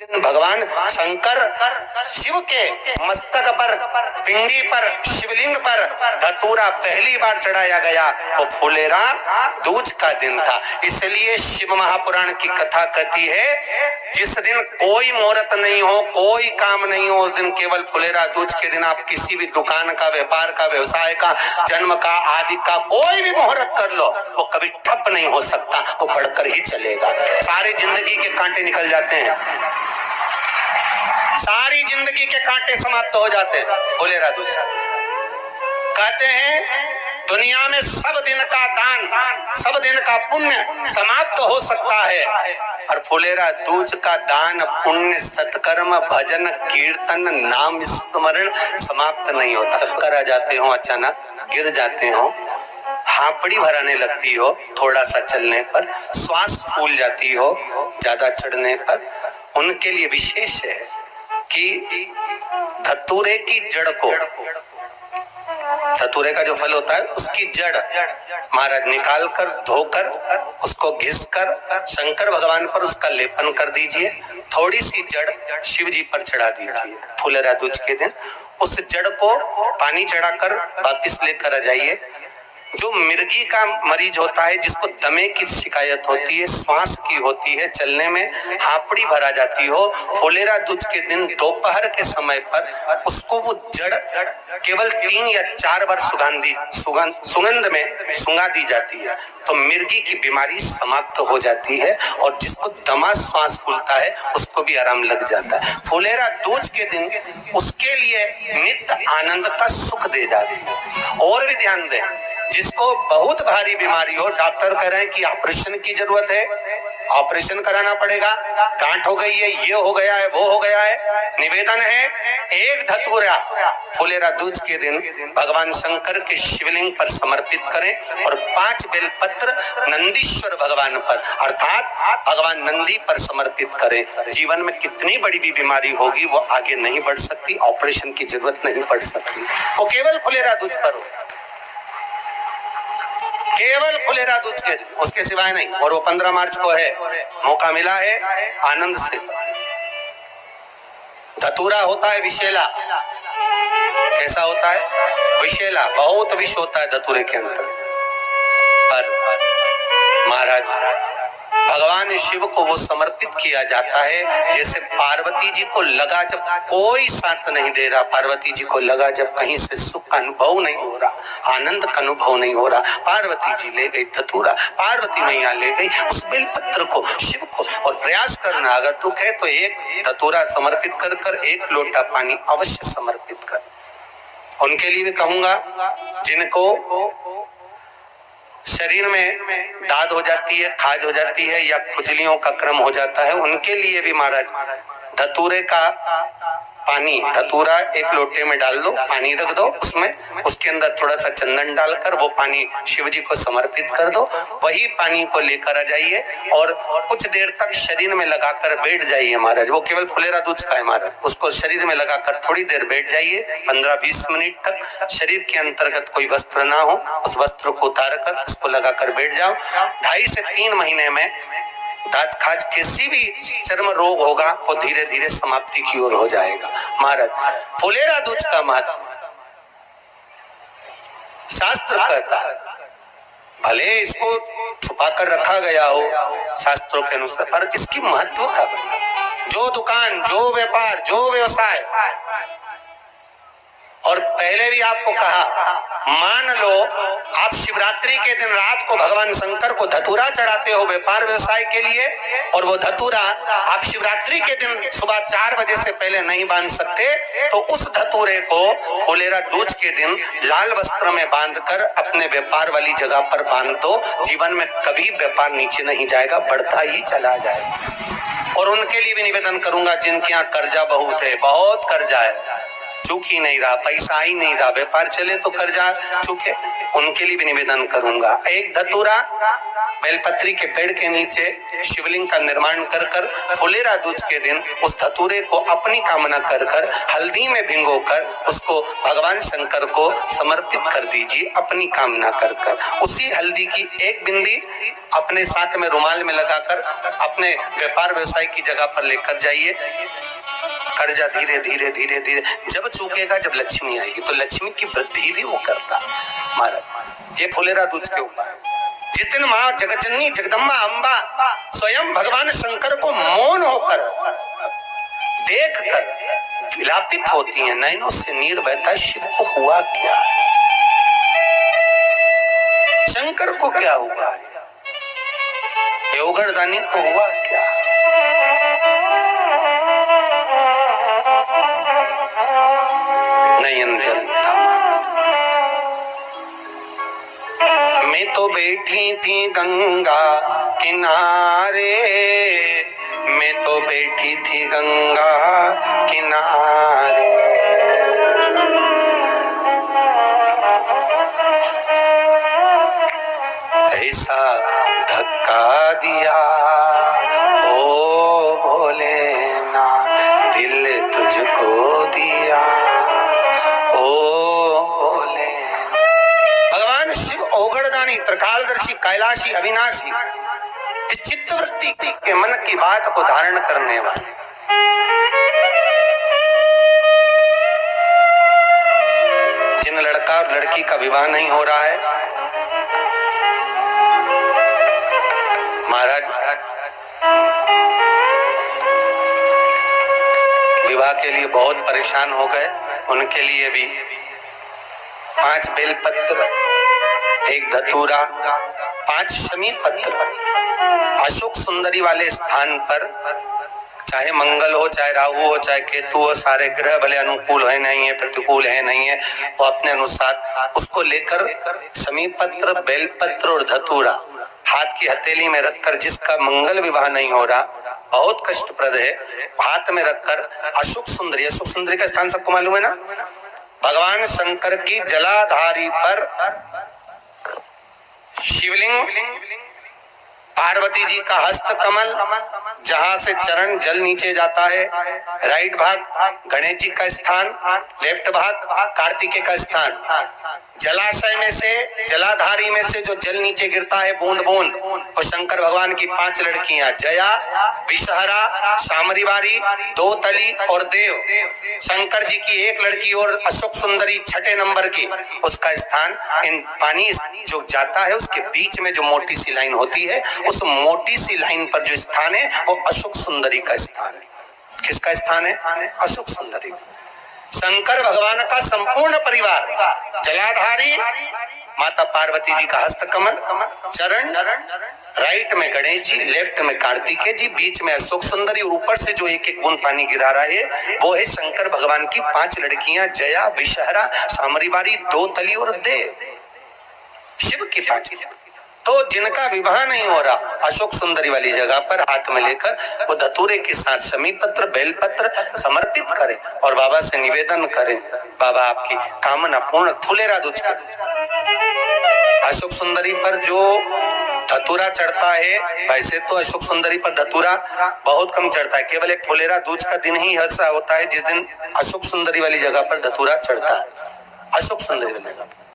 दिन भगवान शंकर शिव के मस्तक पर, पिंडी पर, शिवलिंग पर धतूरा पहली बार चढ़ाया गया तो फुलेरा दूज का दिन था। इसलिए शिव महापुराण की कथा कहती है जिस दिन कोई मुहूर्त नहीं हो, कोई काम नहीं हो, उस दिन केवल फुलेरा दूज के दिन आप किसी भी दुकान का, व्यापार का, व्यवसाय का, जन्म का, आदि का कोई भी मुहूर्त कर लो, वो कभी ठप नहीं हो सकता, वो बढ़कर ही चलेगा। सारी जिंदगी के कांटे निकल जाते हैं, सारी जिंदगी के कांटे समाप्त हो जाते हैं फुलेरा दूज। कहते हैं दुनिया में सब दिन का दान, सब दिन का पुण्य समाप्त हो सकता है, और फुलेरा दूज का दान, पुण्य, सत्कर्म, भजन, कीर्तन, नाम स्मरण समाप्त नहीं होता। करा जाते हो, अचानक गिर जाते हो, हापड़ी भराने लगती हो, थोड़ा सा चलने पर श्वास फूल जाती हो, ज्यादा चढ़ने पर, उनके लिए विशेष है कि धतूरे की जड़ को, धतूरे का जो फल होता है उसकी जड़ महाराज निकाल कर, धोकर, उसको घिस कर शंकर भगवान पर उसका लेपन कर दीजिए। थोड़ी सी जड़ शिव जी पर चढ़ा दीजिए फुलेरा दूज के दिन। उस जड़ को पानी चढ़ाकर वापिस लेकर आ जाइए। जो मिर्गी का मरीज होता है, जिसको दमे की शिकायत होती है, श्वास की होती है, चलने में हापड़ी भरा जाती हो, फुलेरा दूज के दिन दोपहर के समय पर उसको वो जड़ केवल 3 या 4 बार सुगंध में सुंगा दी जाती है तो मिर्गी की बीमारी समाप्त हो जाती है, और जिसको दमा श्वास फूलता है उसको भी आराम लग जाता है। फुलेरा दूज के दिन उसके लिए नित्य आनंद का सुख दे जाती है। और भी ध्यान दें, जिसको बहुत भारी बीमारी हो, डॉक्टर कह रहे हैं कि ऑपरेशन की जरूरत है, ऑपरेशन कराना पड़ेगा, गांठ हो गई है, ये हो गया है, वो हो गया है, निवेदन है एक धतूरा फुलेरा दूज के दिन भगवान शंकर के शिवलिंग पर समर्पित करें और 5 बेलपत्र नंदीश्वर भगवान पर अर्थात भगवान नंदी पर समर्पित करें। जीवन में कितनी बड़ी भी बीमारी होगी वो आगे नहीं बढ़ सकती, ऑपरेशन की जरूरत नहीं पड़ सकती, वो केवल फुलेरा दूज पर हो, केवल फुलेरा दूज के दिन, उसके सिवाय नहीं। और वो 15 मार्च को है, मौका मिला है आनंद से। धतूरा होता है विषैला, कैसा होता है? विषैला, बहुत विष होता है धतूरे के अंदर। पर महाराज भगवान शिव को वो समर्पित किया जाता है जैसे पार्वती जी को लगा, जब कोई साथ नहीं दे रहा, पार्वती जी को लगा जब कहीं से सुख का अनुभव नहीं हो रहा, आनंद का अनुभव नहीं हो रहा, पार्वती जी ले गई धतूरा, पार्वती मैया ले गई उस बेलपत्र को शिव को। और प्रयास करना, अगर दुख है तो एक धतूरा समर्पित कर कर 1 लोटा पानी अवश्य समर्पित कर। उनके लिए भी कहूंगा जिनको शरीर में दाद हो जाती है, खाज हो जाती है या खुजलियों का क्रम हो जाता है, उनके लिए भी महाराज धतूरे का पानी, धतूरा 1 लोटे में डाल दो, पानी रख दो उसमें, उसके अंदर थोड़ा सा चंदन डालकर वो पानी शिव जी को समर्पित कर दो। वही पानी को लेकर आ जाइए और कुछ देर तक शरीर में लगाकर बैठ जाइए महाराज। वो केवल फुलेरा दूज का है महाराज, उसको शरीर में लगाकर थोड़ी देर बैठ जाइए, 15-20 मिनट तक। शरीर के अंतर्गत कोई वस्त्र ना हो, उस वस्त्र को उतार कर उसको लगाकर बैठ जाओ। 2.5 से 3 महीने में दांत खाज किसी भी चर्म रोग होगा वो धीरे धीरे समाप्ति की ओर हो जाएगा। महाराज फुलेरा दूज का महत्व शास्त्र कहता है, भले इसको छुपा कर रखा गया हो शास्त्रों के अनुसार, पर इसकी महत्व का जो दुकान, जो व्यापार, जो व्यवसाय, और पहले भी आपको कहा, मान लो आप शिवरात्रि के दिन रात को भगवान शंकर को धतूरा चढ़ाते हो व्यापार व्यवसाय के लिए, और वो धतूरा आप शिवरात्रि के दिन सुबह 4 बजे से पहले नहीं बांध सकते, तो उस धतूरे को फुलेरा दूज के दिन लाल वस्त्र में बांधकर अपने व्यापार वाली जगह पर बांध दो। जीवन में कभी व्यापार नीचे नहीं जाएगा, बढ़ता ही चला जाएगा। और उनके लिए भी निवेदन करूंगा जिनके यहाँ कर्जा बहुत है, बहुत कर्जा है, चूक ही नहीं रहा, पैसा ही नहीं रहा, व्यापार चले तो कर्जा चूके, उनके लिए भी निवेदन करूंगा। एक धतूरा बेलपत्री के पेड़ के नीचे शिवलिंग का निर्माण कर कर फुलेरा दूज के दिन उस धतूरे को अपनी कामना कर कर हल्दी में भिगोकर उसको भगवान शंकर को समर्पित कर दीजिए अपनी कामना कर कर। उसी हल्दी की एक बिंदी अपने साथ में रुमाल में लगाकर अपने व्यापार व्यवसाय की जगह पर लेकर जाइए। कर्जा धीरे धीरे धीरे धीरे जब चूकेगा, जब लक्ष्मी आएगी तो लक्ष्मी की वृद्धि भी वो करता। महाराज ये फुलेरा दूज के उपाय। जिस दिन माँ जगतजननी जगदम्बा अम्बा स्वयं भगवान शंकर को मौन होकर देख कर विलापित होती हैं, नैनों से नीर बहता, शिव को हुआ क्या, शंकर को क्या हुआ, योगरदानी को हुआ क्या। नयन जलता मैं तो बैठी थी गंगा किनारे, मैं तो बैठी थी गंगा किनारे, ऐसा धक्का दिया ओ भोलेनाथ, दिल तुझको दिया ओ भोले। भगवान शिव ओगड़दानी, त्रिकालदर्शी, कैलाशी, अविनाशी, इस चित्तवृत्ति के मन की बात को धारण करने वाले। जिन लड़का और लड़की का विवाह नहीं हो रहा है, महाराज विवाह के लिए बहुत परेशान हो गए, उनके लिए भी 5 बेलपत्र, 1 धतूरा, 5 शमी पत्र अशोक सुंदरी वाले स्थान पर, चाहे मंगल हो, चाहे राहु हो, चाहे केतु हो, सारे ग्रह भले अनुकूल है नहीं है, प्रतिकूल है नहीं है, वो अपने अनुसार उसको लेकर शमी पत्र, बेलपत्र और धतूरा हाथ की हथेली में रखकर, जिसका मंगल विवाह नहीं हो रहा, बहुत कष्टप्रद है, हाथ में रखकर अशोक सुंदरी, अशोक सुंदरी का स्थान सबको मालूम है ना, भगवान शंकर की जलाधारी पर शिवलिंग, पार्वती जी का हस्त कमल, जहां से चरण जल नीचे जाता है, राइट भाग गणेश जी का स्थान, लेफ्ट भाग कार्तिकेय का स्थान, जलाशय में से, जलाधारी में से जो जल नीचे गिरता है बूंद बूंद, और शंकर भगवान की 5 लड़कियां, जया, विषहरा, सामरीवारी, दो तली और देव, शंकर जी की 1 लड़की और अशोक सुंदरी 6ठे नंबर की, उसका स्थान, इन पानी जो जाता है उसके बीच में जो मोटी सी लाइन होती है, उस मोटी सी लाइन पर जो स्थान है वो अशोक सुंदरी का स्थान है। किसका स्थान है? अशोक सुंदरी। शंकर भगवान का संपूर्ण परिवार, जलाधारी माता पार्वती जी का हस्त कमल, चरण राइट में गणेश जी, लेफ्ट में कार्तिकेय जी, बीच में अशोक सुंदरी, और ऊपर से जो एक एक बूंद पानी गिरा रहा है वो है शंकर भगवान की 5 लड़कियां, जया, विषहरा, सामरीवारी, दो तली और देव, शिव की 5। तो जिनका विवाह नहीं हो रहा, अशोक सुंदरी वाली जगह पर हाथ में लेकर वो धतूरे के साथ शमी पत्र, बेलपत्र समर्पित करें और बाबा से निवेदन करें, बाबा आपकी कामना पूर्ण, फुलेरा दूज कर। अशोक सुंदरी पर जो धतूरा चढ़ता है, वैसे तो अशोक सुंदरी पर धतूरा बहुत कम चढ़ता है, केवल एक फुलेरा दूज का दिन ही ऐसा होता है जिस दिन अशोक सुंदरी वाली जगह पर धतूरा चढ़ता है, अशोक सुंदरी वाली जगह।